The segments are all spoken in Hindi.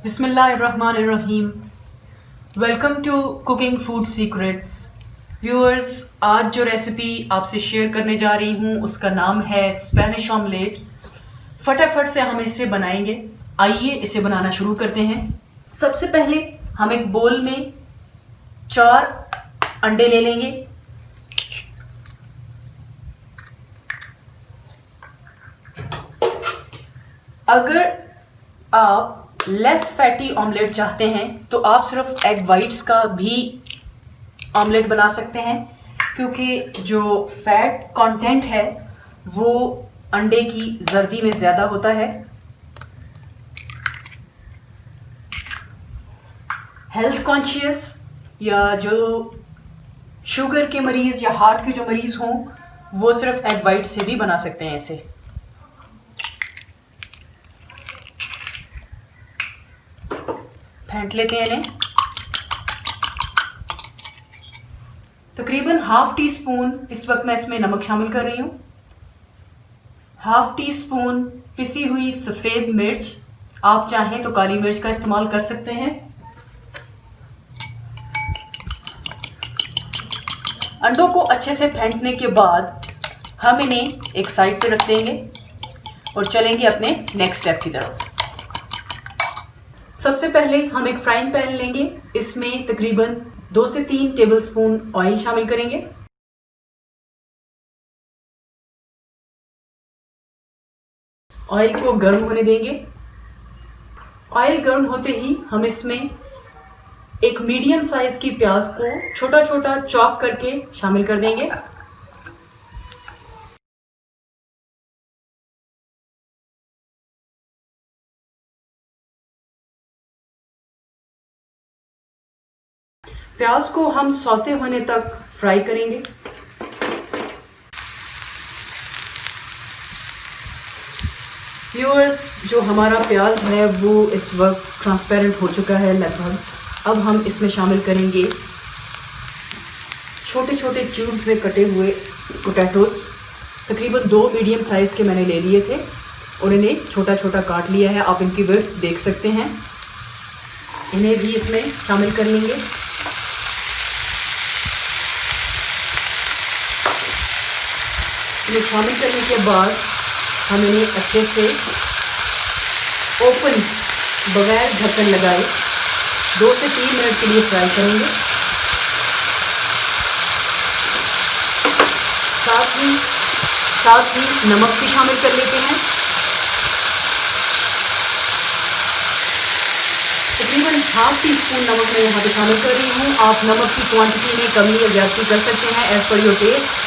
बिस्मिल्लाहिर्रहमानिर्रहीम। Welcome to cooking food secrets. Viewers, आज जो रेसिपी आपसे शेयर करने जा रही हूँ उसका नाम है स्पेनिश ऑमलेट। फटाफट से हम इसे बनाएंगे। आइए इसे बनाना शुरू करते हैं। सबसे पहले हम एक बोल में 4 अंडे ले लेंगे। अगर आप लेस फैटी ऑमलेट चाहते हैं तो आप सिर्फ एग वाइट्स का भी ऑमलेट बना सकते हैं, क्योंकि जो फैट कंटेंट है वो अंडे की जर्दी में ज़्यादा होता है। हेल्थ कॉन्शियस या जो शुगर के मरीज़ या हार्ट के जो मरीज़ हों वो सिर्फ एग वाइट से भी बना सकते हैं इसे। फेंट लेते हैं इन्हें। तकरीबन हाफ टी स्पून इस वक्त मैं इसमें नमक शामिल कर रही हूँ। हाफ टी स्पून पिसी हुई सफ़ेद मिर्च, आप चाहें तो काली मिर्च का इस्तेमाल कर सकते हैं। अंडों को अच्छे से फेंटने के बाद हम इन्हें एक साइड पे रख देंगे और चलेंगे अपने नेक्स्ट स्टेप की तरफ। सबसे पहले हम एक फ्राइंग पैन लेंगे। इसमें तकरीबन 2 से 3 टेबलस्पून ऑयल शामिल करेंगे। ऑयल को गर्म होने देंगे। ऑयल गर्म होते ही हम इसमें एक मीडियम साइज की प्याज को छोटा छोटा चॉप करके शामिल कर देंगे। प्याज को हम सौते होने तक फ्राई करेंगे। व्यूअर्स, जो हमारा प्याज है वो इस वक्त ट्रांसपेरेंट हो चुका है लगभग। अब हम इसमें शामिल करेंगे छोटे छोटे क्यूब्स में कटे हुए पोटैटोस। तकरीबन 2 मीडियम साइज़ के मैंने ले लिए थे और इन्हें छोटा छोटा काट लिया है। आप इनकी विड्थ देख सकते हैं। इन्हें भी इसमें शामिल कर लेंगे। इन्हें शामिल करने के बाद हम इन्हें अच्छे से ओपन बगैर ढक्कन लगाए 2 से 3 मिनट के लिए फ्राई करेंगे। साथ ही नमक भी शामिल कर लेते हैं। तकरीबन हाफ टी स्पून नमक मैं यहाँ पे शामिल कर रही हूँ। आप नमक की क्वांटिटी में कमी या ज्यादती कर सकते हैं as per your test.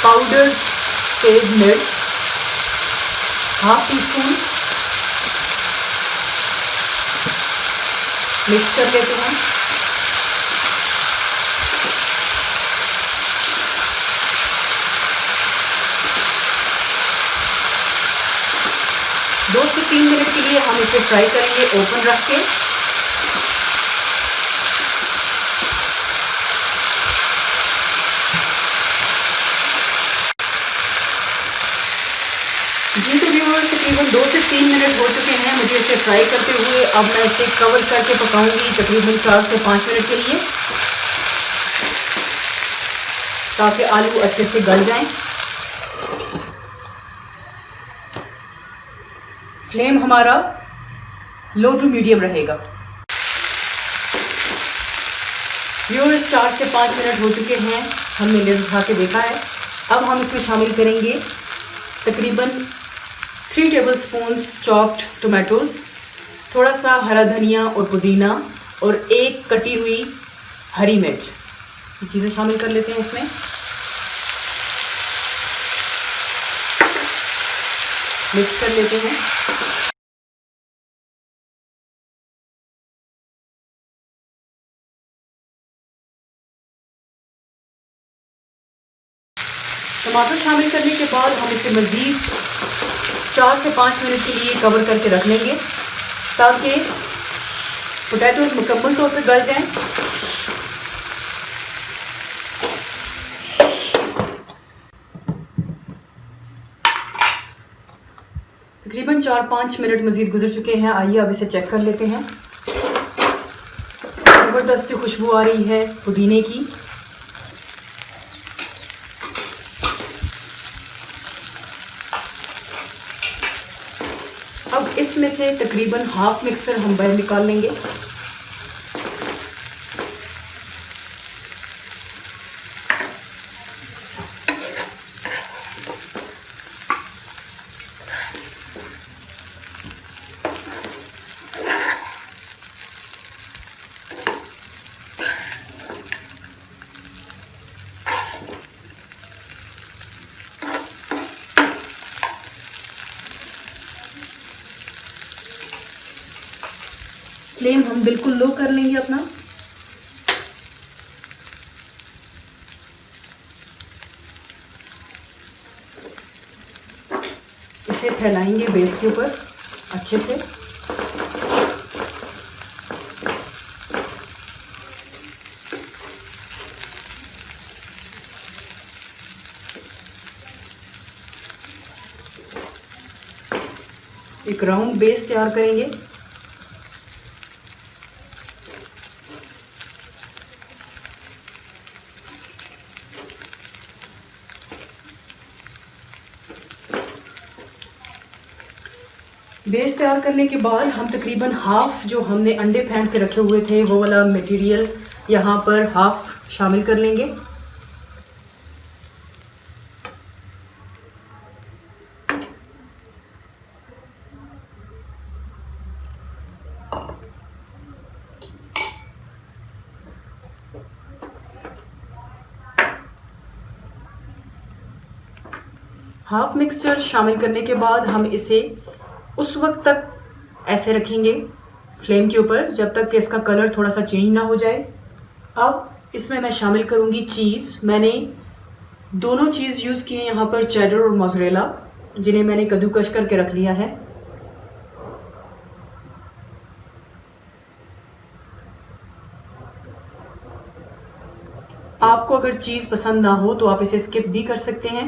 Powder सफ़ेद मिर्च हाफ टी स्पून मिक्स कर लेते हैं। दो से 3 मिनट के लिए हम इसे फ्राई करेंगे ओपन रख के। जी तो व्यूअर्स, तकरीबन 2 से 3 मिनट हो चुके हैं मुझे इसे फ्राई करते हुए। अब मैं इसे कवर करके पकाऊंगी तकरीबन 4 से 5 मिनट के लिए, ताकि आलू अच्छे से गल जाएं। फ्लेम हमारा लो टू मीडियम रहेगा। व्यूअर्स, 4 से 5 मिनट हो चुके हैं। हमने लिड उठा के देखा है। अब हम इसमें शामिल करेंगे तकरीबन 3 टेबलस्पून चॉप्ड टोमेटोज़, थोड़ा सा हरा धनिया और पुदीना और एक कटी हुई हरी मिर्च। ये चीज़ें शामिल कर लेते हैं इसमें। मिक्स कर लेते हैं। टमाटर शामिल करने के बाद हम इसे मज़ीद 4 से 5 मिनट के लिए कवर करके रख लेंगे, ताकि पोटैटोज़ मुकम्मल तौर पर गल जाएं। तकरीबन 4-5 मिनट मज़ीद गुजर चुके हैं। आइए अब इसे चेक कर लेते हैं। ज़बरदस्त सी खुशबू आ रही है पुदीने की। अब इसमें से तकरीबन हाफ मिक्सर हम बाहर निकाल लेंगे। फ्लेम हम बिल्कुल लो कर लेंगे अपना। इसे फैलाएंगे बेस के ऊपर अच्छे से। एक राउंड बेस तैयार करेंगे। बेस तैयार करने के बाद हम तकरीबन हाफ जो हमने अंडे फेंट के रखे हुए थे वो वाला मटेरियल यहाँ पर हाफ शामिल कर लेंगे। हाफ मिक्सचर शामिल करने के बाद हम इसे उस वक्त तक ऐसे रखेंगे फ्लेम के ऊपर जब तक कि इसका कलर थोड़ा सा चेंज ना हो जाए। अब इसमें मैं शामिल करूँगी चीज़। मैंने दोनों चीज़ यूज़ की है यहाँ पर, चेडर और मोज़रेला, जिन्हें मैंने कद्दूकश करके रख लिया है। आपको अगर चीज़ पसंद ना हो तो आप इसे स्किप भी कर सकते हैं।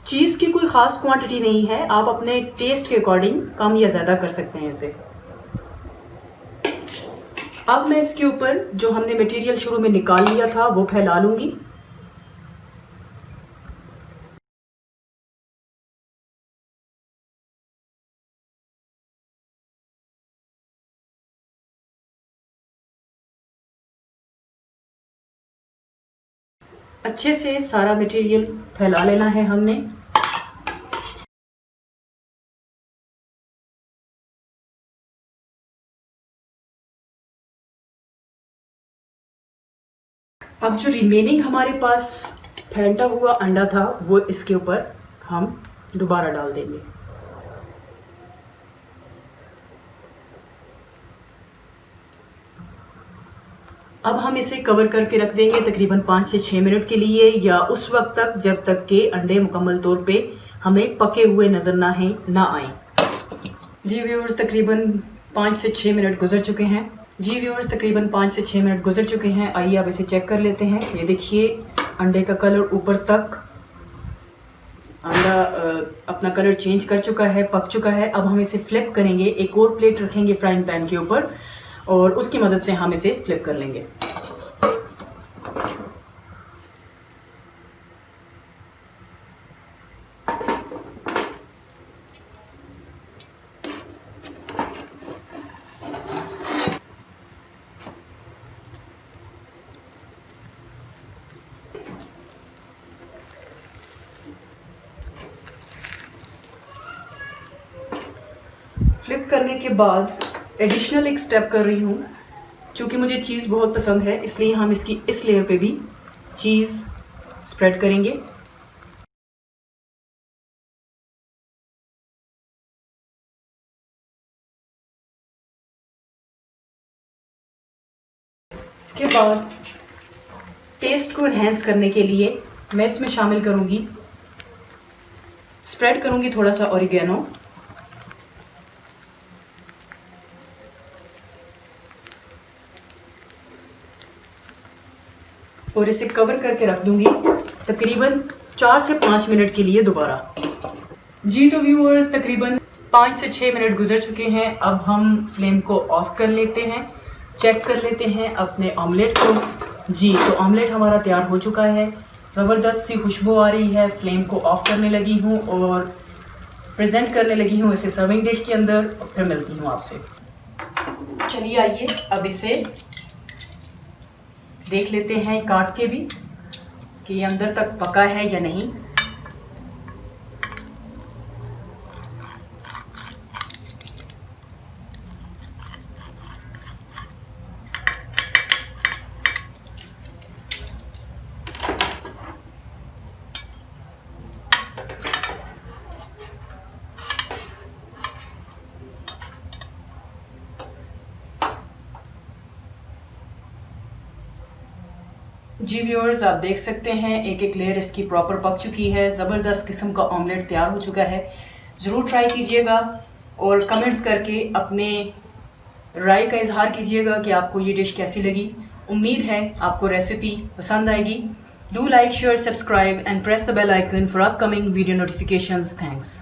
चीज़ की कोई ख़ास क्वांटिटी नहीं है, आप अपने टेस्ट के अकॉर्डिंग कम या ज़्यादा कर सकते हैं इसे। अब मैं इसके ऊपर जो हमने मटेरियल शुरू में निकाल लिया था वो फैला लूँगी। अच्छे से सारा मटेरियल फैला लेना है हमने। अब जो रिमेनिंग हमारे पास फेंटा हुआ अंडा था वो इसके ऊपर हम दोबारा डाल देंगे। अब हम इसे कवर करके रख देंगे तकरीबन 5 से 6 मिनट के लिए, या उस वक्त तक जब तक के अंडे मुकम्मल तौर पे हमें पके हुए नज़र ना आए। जी व्यूअर्स, तकरीबन 5 से 6 मिनट गुजर चुके हैं। आइए अब इसे चेक कर लेते हैं। ये देखिए अंडे का कलर ऊपर तक, अंडा अपना कलर चेंज कर चुका है, पक चुका है। अब हम इसे फ्लिप करेंगे, एक और प्लेट रखेंगे फ्राइंग पैन के ऊपर और उसकी मदद से हम इसे फ्लिप कर लेंगे। फ्लिप करने के बाद एडिशनल एक स्टेप कर रही हूँ। क्योंकि मुझे चीज़ बहुत पसंद है इसलिए हम इसकी इस लेयर पे भी चीज़ स्प्रेड करेंगे। इसके बाद टेस्ट को एनहेंस करने के लिए मैं इसमें शामिल करूँगी, स्प्रेड करूँगी थोड़ा सा ऑरिगेनो। और इसे कवर करके रख दूंगी तकरीबन 4 से 5 मिनट के लिए दोबारा। जी तो व्यूअर्स, तकरीबन 5 से 6 मिनट गुजर चुके हैं। अब हम फ्लेम को ऑफ कर लेते हैं, चेक कर लेते हैं अपने ऑमलेट को। जी तो ऑमलेट हमारा तैयार हो चुका है, ज़बरदस्त सी खुशबू आ रही है। फ्लेम को ऑफ करने लगी हूँ और प्रेजेंट करने लगी हूँ इसे सर्विंग डिश के अंदर। फिर मिलती हूँ आपसे। चलिए आइए अब इसे देख लेते हैं काट के भी कि ये अंदर तक पका है या नहीं। जी व्यूअर्स, आप देख सकते हैं एक एक लेयर इसकी प्रॉपर पक चुकी है। ज़बरदस्त किस्म का ऑमलेट तैयार हो चुका है। ज़रूर ट्राई कीजिएगा और कमेंट्स करके अपने राय का इजहार कीजिएगा कि आपको ये डिश कैसी लगी। उम्मीद है आपको रेसिपी पसंद आएगी। Do like, share, subscribe and press the bell icon for upcoming video notifications. Thanks.